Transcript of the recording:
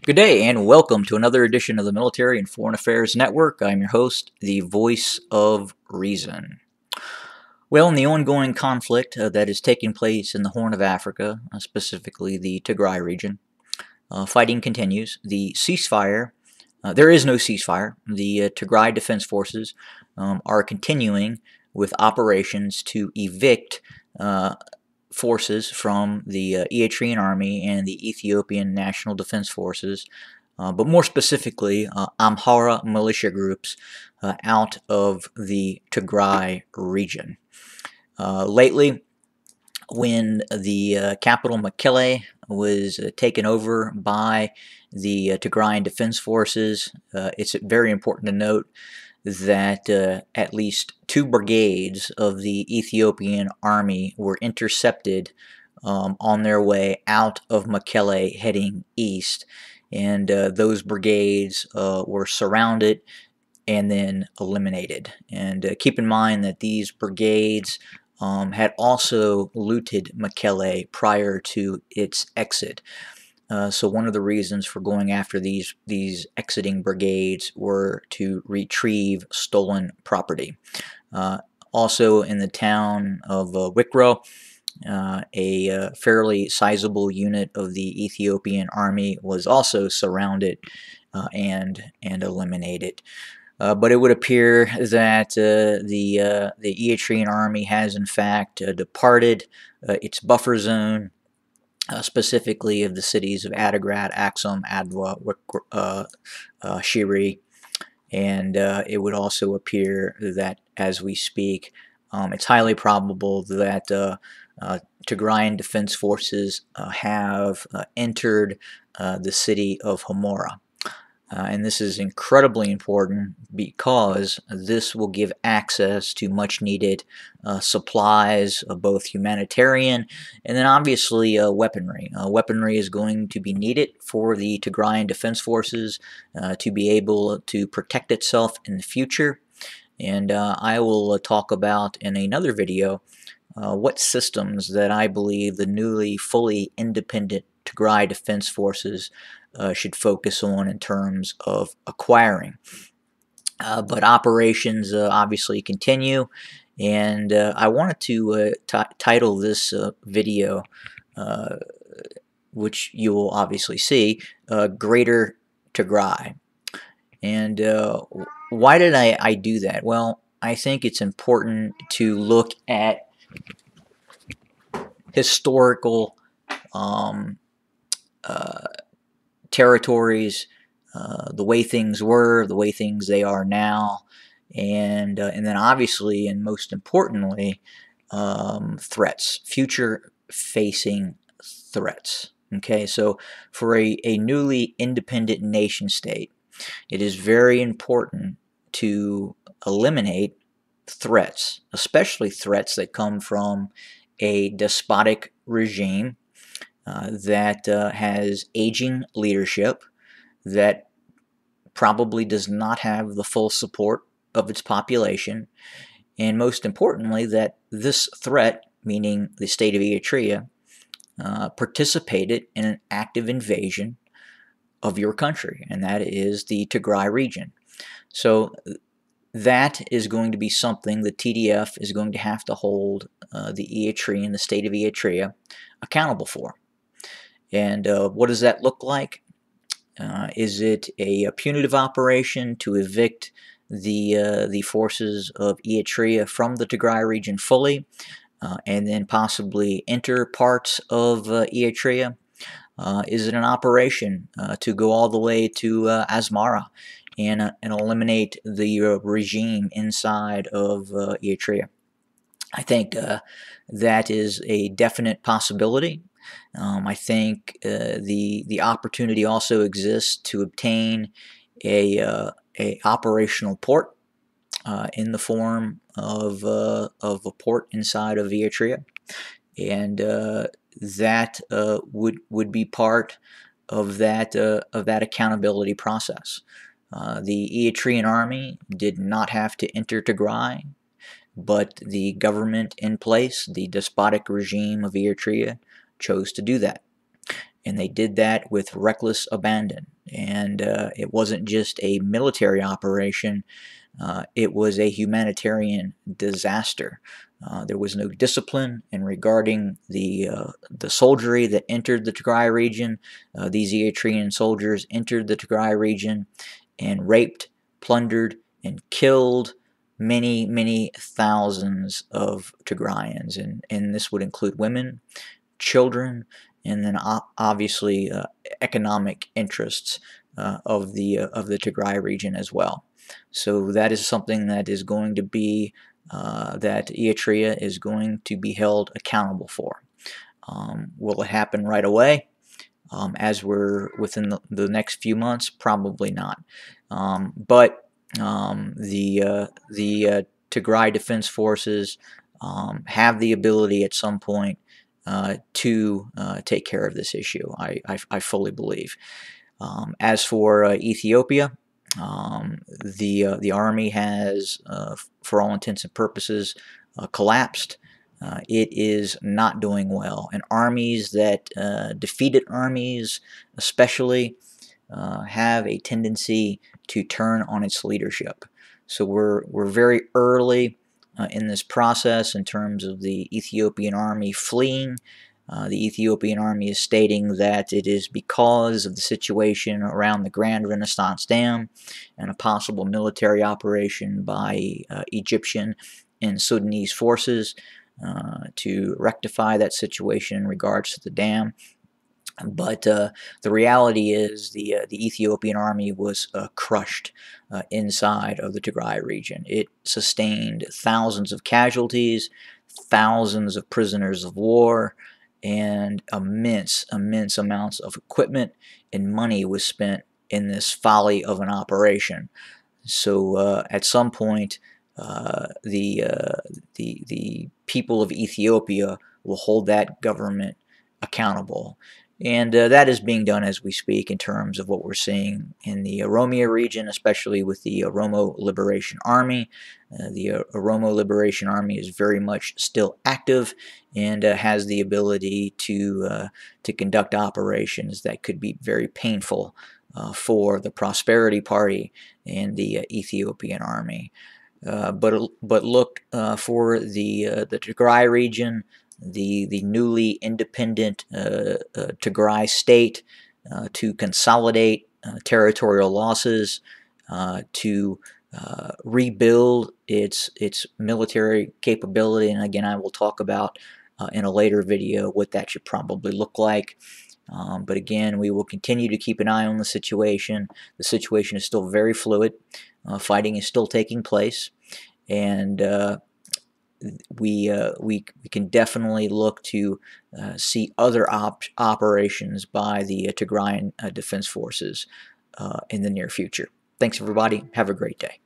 Good day and welcome to another edition of the Military and Foreign Affairs Network. I'm your host, the voice of reason. Well, in the ongoing conflict that is taking place in the Horn of Africa, specifically the Tigray region, fighting continues. The ceasefire, there is no ceasefire. The Tigray Defense Forces are continuing with operations to evict forces from the Eritrean Army and the Ethiopian National Defense Forces, but more specifically, Amhara militia groups out of the Tigray region. Lately, when the capital Mekelle was taken over by the Tigrayan Defense Forces, it's very important to note that at least 2 brigades of the Ethiopian army were intercepted on their way out of Mekelle heading east, and those brigades were surrounded and then eliminated. And keep in mind that these brigades had also looted Mekelle prior to its exit. So one of the reasons for going after these exiting brigades were to retrieve stolen property. Also in the town of Wikro, a fairly sizable unit of the Ethiopian army was also surrounded and eliminated. But it would appear that the Eritrean army has in fact departed its buffer zone, specifically of the cities of Adigrat, Axum, Adwa, Shiri, and it would also appear that as we speak, it's highly probable that Tigrayan Defense Forces have entered the city of Himora. And this is incredibly important because this will give access to much needed supplies, both humanitarian and then obviously weaponry. Weaponry is going to be needed for the Tigrayan Defense Forces to be able to protect itself in the future. And I will talk about in another video what systems that I believe the newly fully independent Tigray Defense Forces should focus on in terms of acquiring. But operations obviously continue, and I wanted to title this video, which you will obviously see, Greater Tigray. And why did I do that? Well, I think it's important to look at historical territories, the way things were, the way things they are now, and then obviously and most importantly, threats, future-facing threats. Okay, so for a newly independent nation state, it is very important to eliminate threats, especially threats that come from a despotic regime that has aging leadership, that probably does not have the full support of its population, and most importantly, that this threat, meaning the state of Eritrea, participated in an active invasion of your country, and that is the Tigray region. So that is going to be something the TDF is going to have to hold the Eritrean, the state of Eritrea, accountable for. And what does that look like? Is it a punitive operation to evict the forces of Eritrea from the Tigray region fully, and then possibly enter parts of Eritrea? Is it an operation to go all the way to Asmara and eliminate the regime inside of Eritrea? I think that is a definite possibility. I think the opportunity also exists to obtain a operational port in the form of a port inside of Eritrea, and that would be part of that accountability process. The Eritrean army did not have to enter Tigray, but the government in place, the despotic regime of Eritrea, chose to do that. and they did that with reckless abandon. And it wasn't just a military operation, it was a humanitarian disaster. There was no discipline in regarding the soldiery that entered the Tigray region. These Eritrean soldiers entered the Tigray region and raped, plundered, and killed many, many thousands of Tigrayans, and this would include women, children, and then obviously economic interests of the Tigray region as well. So that is something that is going to be that Eritrea is going to be held accountable for. Will it happen right away? As we're within the next few months, probably not. But the Tigray Defense Forces have the ability at some point to take care of this issue. I fully believe. As for Ethiopia, the army has, for all intents and purposes, collapsed. It is not doing well, and armies that defeated armies, especially, have a tendency to turn on its leadership. So we're very early in this process in terms of the Ethiopian army fleeing. The Ethiopian army is stating that it is because of the situation around the Grand Renaissance Dam and a possible military operation by Egyptian and Sudanese forces to rectify that situation in regards to the dam. But the reality is the Ethiopian army was crushed inside of the Tigray region. It sustained thousands of casualties, thousands of prisoners of war, and immense amounts of equipment and money was spent in this folly of an operation. So at some point, the people of Ethiopia will hold that government accountable. And that is being done as we speak in terms of what we're seeing in the Oromia region, especially with the Oromo Liberation Army. The Oromo Liberation Army is very much still active and has the ability to conduct operations that could be very painful for the Prosperity Party and the Ethiopian army. But look for the Tigray region, the newly independent Tigray state to consolidate territorial losses, to rebuild its military capability. And again, I will talk about in a later video what that should probably look like. But again, we will continue to keep an eye on the situation. The situation is still very fluid. Fighting is still taking place, and we can definitely look to see other operations by the Tigrayan Defense Forces in the near future. Thanks, everybody. Have a great day.